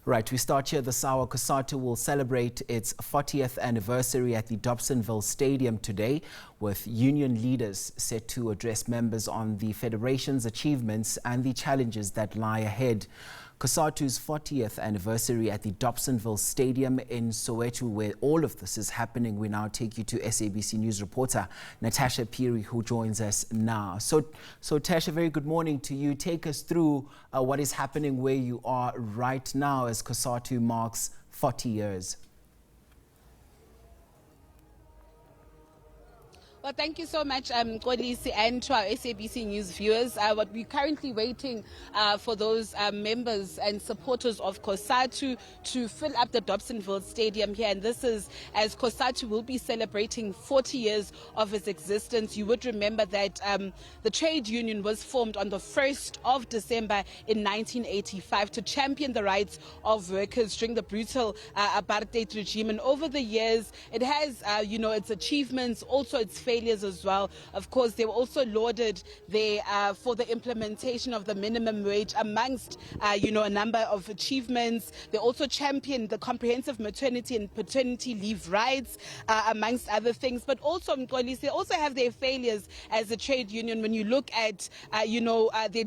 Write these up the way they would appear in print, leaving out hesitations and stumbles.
Right, we start here. The Sawa Cosatu will celebrate its 40th anniversary at the Dobsonville Stadium today, with union leaders set to address members on the federation's achievements and the challenges that lie ahead. Cosatu's 40th anniversary at the Dobsonville Stadium in Soweto, where all of this is happening. We now take you to SABC News reporter Natasha, Phiri, who joins us now. So Tasha, very good morning to you. Take us through what is happening where you are right now as Cosatu marks 40 years. Well, thank you so much, Kodisi, and to our SABC News viewers. What we're currently waiting for those members and supporters of Cosatu to fill up the Dobsonville Stadium here. And this is as Cosatu will be celebrating 40 years of its existence. You would remember that the trade union was formed on the 1st of December in 1985 to champion the rights of workers during the brutal apartheid regime. And over the years, it has, its achievements, also its failures as well. Of course, they were also lauded there for the implementation of the minimum wage, amongst a number of achievements. They also championed the comprehensive maternity and paternity leave rights, amongst other things. But also, they also have their failures as a trade union. When you look at their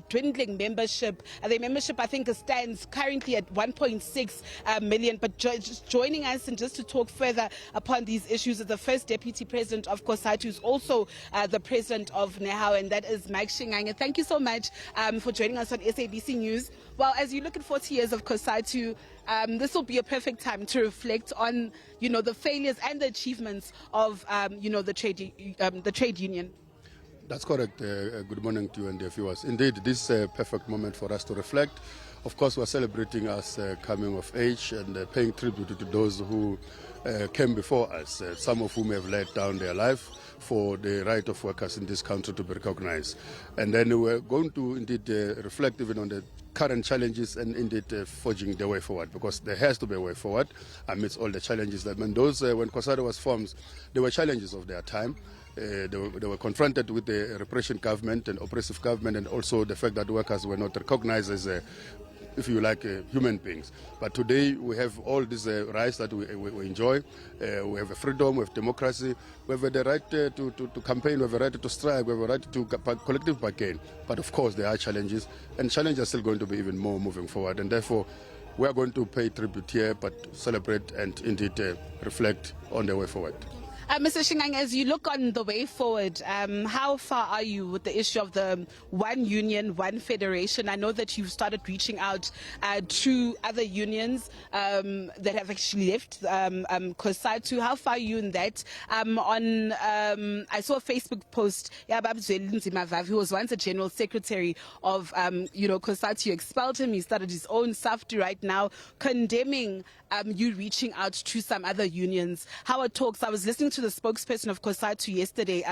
dwindling membership, their membership I think stands currently at 1.6 million. But joining us and just to talk further upon these issues is the first deputy president of Cosatu, who's also the president of NEHAW, and that is Mike Shingange. Thank you so much for joining us on SABC News. Well, as you look at 40 years of Cosatu, this will be a perfect time to reflect on, the failures and the achievements of, the trade union. That's correct. Good morning to you and the viewers. Indeed, this is a perfect moment for us to reflect. Of course, we're celebrating us coming of age and paying tribute to those who came before us, some of whom have laid down their life for the right of workers in this country to be recognized. And then we're going to indeed reflect even on the current challenges and indeed forging the way forward, because there has to be a way forward amidst all the challenges that when Cosatu was formed, there were challenges of their time. They were confronted with the repression government and oppressive government, and also the fact that workers were not recognized as if you like, human beings. But today we have all these rights that we enjoy. We have a freedom, we have democracy, we have the right to campaign, we have a right to strike, we have a right to collective bargain. But of course there are challenges, and challenges are still going to be even more moving forward. And therefore we are going to pay tribute here, but celebrate and indeed reflect on the way forward. Mr. Shingange, as you look on the way forward, how far are you with the issue of the one union, one federation? I know that you've started reaching out to other unions that have actually left Cosatu. How far are you in that? I saw a Facebook post, who was once a general secretary of Cosatu. You expelled him. He started his own SAFTU right now, condemning you reaching out to some other unions. How are talks? I was listening to the spokesperson of Cosatu yesterday,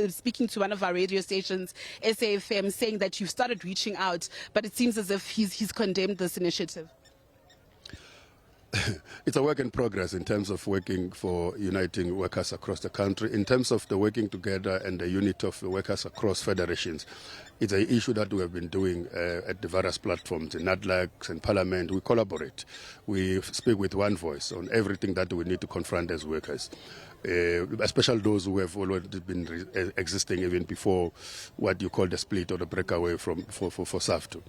speaking to one of our radio stations, SAFM, saying that you've started reaching out, but it seems as if he's condemned this initiative. It's a work in progress in terms of working for uniting workers across the country. In terms of the working together and the unity of the workers across federations, it's an issue that we have been doing at the various platforms, in NADLACs and Parliament. We collaborate. We speak with one voice on everything that we need to confront as workers, especially those who have already been existing even before what you call the split or the breakaway for SAFTU.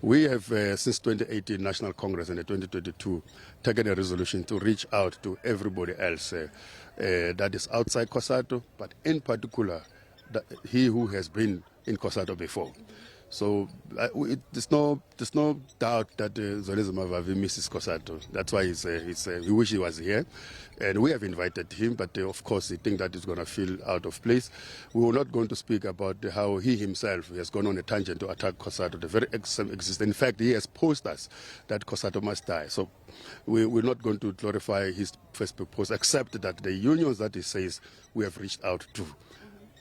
We have, since 2018 National Congress and the 2022, taken a resolution to reach out to everybody else that is outside Cosatu, but in particular, he who has been in Cosatu before. So there's no doubt that Zoneza Mavavi misses Cosatu. That's why we wish he was here. And we have invited him, but of course he thinks that he's going to feel out of place. We were not going to speak about how he himself has gone on a tangent to attack Cosatu. The very existence. In fact, he has posed us that Cosatu must die. So we're not going to glorify his Facebook post, except that the unions that he says we have reached out to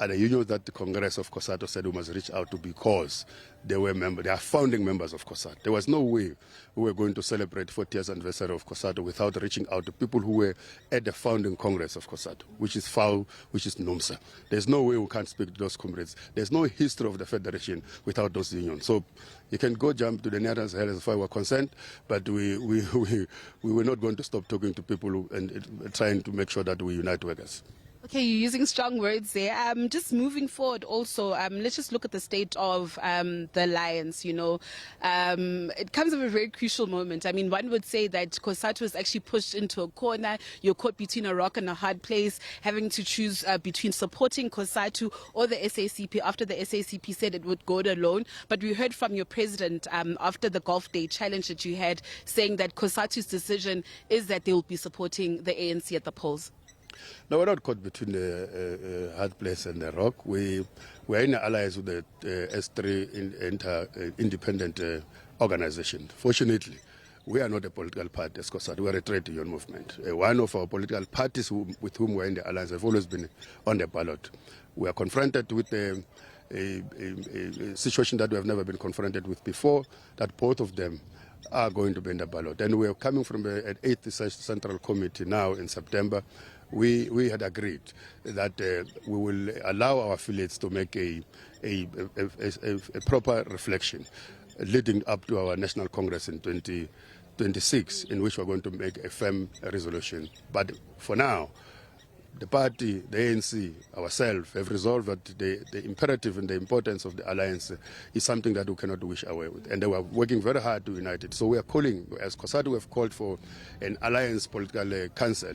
are the unions that the Congress of Cosatu said we must reach out to because they are founding members of Cosatu. There was no way we were going to celebrate 40th anniversary of Cosatu without reaching out to people who were at the founding Congress of Cosatu, which is FAU, which is NUMSA. There's no way we can't speak to those comrades. There's no history of the Federation without those unions. So you can go jump to the nearest hell as far as we're concerned, but we were not going to stop talking to people and trying to make sure that we unite workers. Okay, you're using strong words there. Just moving forward also, let's just look at the state of the alliance, you know. It comes at a very crucial moment. I mean, one would say that Cosatu is actually pushed into a corner. You're caught between a rock and a hard place, having to choose between supporting Cosatu or the SACP after the SACP said it would go it alone. But we heard from your president after the Golf Day challenge that you had, saying that Cosatu's decision is that they will be supporting the ANC at the polls. No, we're not caught between the hard place and the rock. We're in an alliance with the S3 independent organization. Fortunately, we are not a political party as Cosatu. We are a trade union movement. One of our political parties with whom we're in the alliance have always been on the ballot. We are confronted with a situation that we have never been confronted with before, that both of them are going to be in the ballot. And we are coming from an 8th Central Committee now in September. We had agreed that we will allow our affiliates to make a proper reflection leading up to our National Congress in 2026, in which we're going to make a firm resolution. But for now, the party, the ANC, ourselves have resolved that the imperative and the importance of the alliance is something that we cannot wish away with. And they were working very hard to unite it. So we are calling, as Cosatu, we have called for an alliance political council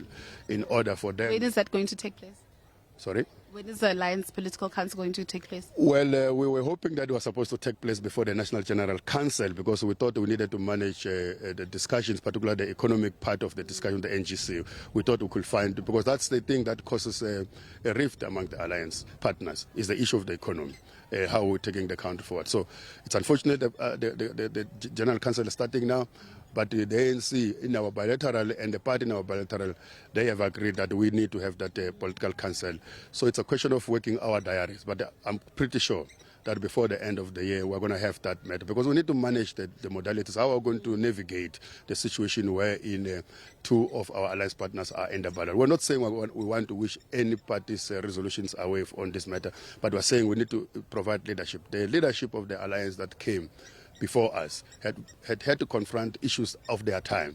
in order for them. When is that going to take place? Sorry? When is the Alliance Political Council going to take place? Well, we were hoping that it was supposed to take place before the National General Council because we thought we needed to manage the discussions, particularly the economic part of the discussion, the NGC. We thought we could find, because that's the thing that causes a rift among the alliance partners, is the issue of the economy, how we're taking the country forward. So it's unfortunate that the General Council is starting now. But the ANC in our bilateral and the party in our bilateral, they have agreed that we need to have that political council. So it's a question of working our diaries. But I'm pretty sure that before the end of the year, we're going to have that matter. Because we need to manage the modalities. How we're going to navigate the situation wherein two of our alliance partners are in the ballot. We're not saying we want to wish any party's resolutions away on this matter, but we're saying we need to provide leadership. The leadership of the alliance that came before us had to confront issues of their time.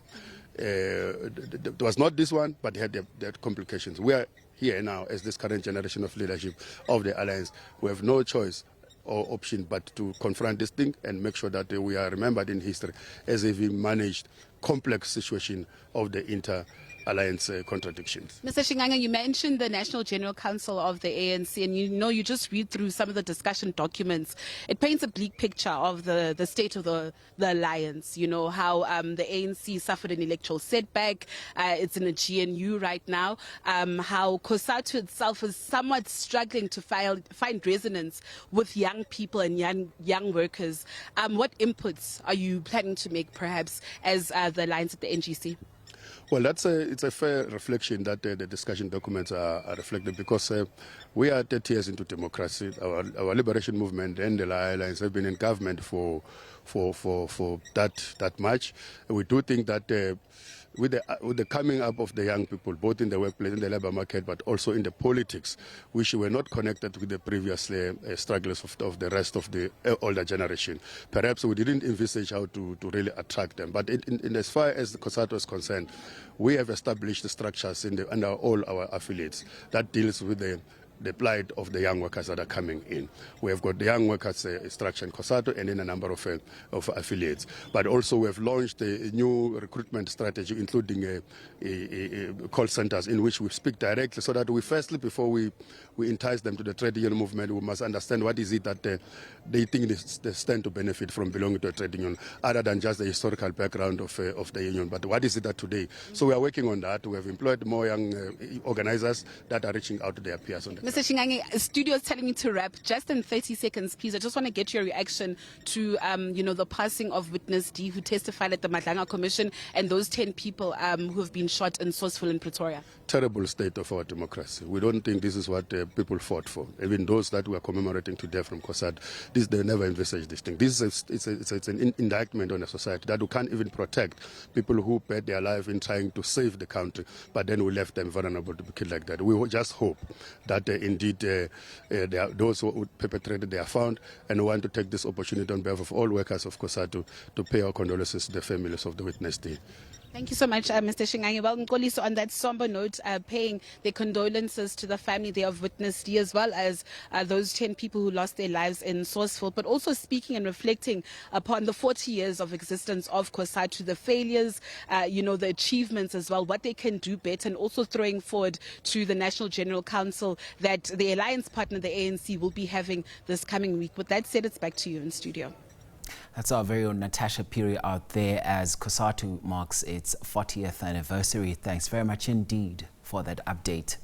It was not this one, but they had complications. We are here now as this current generation of leadership of the alliance. We have no choice or option but to confront this thing and make sure that we are remembered in history as if we managed complex situation of the inter-alliance contradictions. Mr. Shinganga, you mentioned the National General Council of the ANC, and you just read through some of the discussion documents. It paints a bleak picture of the state of the alliance, you know, how the ANC suffered an electoral setback, it's in a GNU right now, how Cosatu itself is somewhat struggling to find resonance with young people and young workers. What inputs are you planning to make, perhaps, as the alliance at the NGC? Well, it's a fair reflection that the discussion documents are reflected because we are 30 years into democracy. Our liberation movement and the alliance have been in government for that much. We do think that with the coming up of the young people, both in the workplace, in the labor market, but also in the politics, which were not connected with the previous struggles of the rest of the older generation. Perhaps we didn't envisage how to really attract them. But in as far as the Cosatu is concerned, we have established the structures under all our affiliates that deals with the plight of the young workers that are coming in. We have got the young workers structure in Cosatu and in a number of affiliates. But also we have launched a new recruitment strategy, including call centers in which we speak directly so that we firstly, before we entice them to the trade union movement, we must understand what is it that they think they stand to benefit from belonging to a trade union, other than just the historical background of the union. But what is it that today? So we are working on that. We have employed more young organizers that are reaching out to their peers on the Mr. Shingange, studio is telling me to wrap. Just in 30 seconds, please. I just want to get your reaction to, the passing of Witness D, who testified at the Madlanga Commission, and those 10 people who have been shot in Soweto in Pretoria. terrible state of our democracy. We don't think this is what people fought for. Even those that we are commemorating today from Cosatu, they never envisaged this thing. This is it's an indictment on a society that we can't even protect people who bet their life in trying to save the country, but then we left them vulnerable to be killed like that. We will just hope that indeed those who perpetrated, they are found, and we want to take this opportunity on behalf of all workers of Cosatu to pay our condolences to the families of the witness day. Thank you so much, Mr. Shinganyi. Well, Nkoliso, on that somber note, paying their condolences to the family they have witnessed, as well as those 10 people who lost their lives in Soweto, but also speaking and reflecting upon the 40 years of existence of Cosatu, the failures, the achievements as well, what they can do better, and also throwing forward to the National General Council that the alliance partner, the ANC, will be having this coming week. With that said, it's back to you in studio. That's our very own Natasha Phiri out there as Cosatu marks its 40th anniversary. Thanks very much indeed for that update.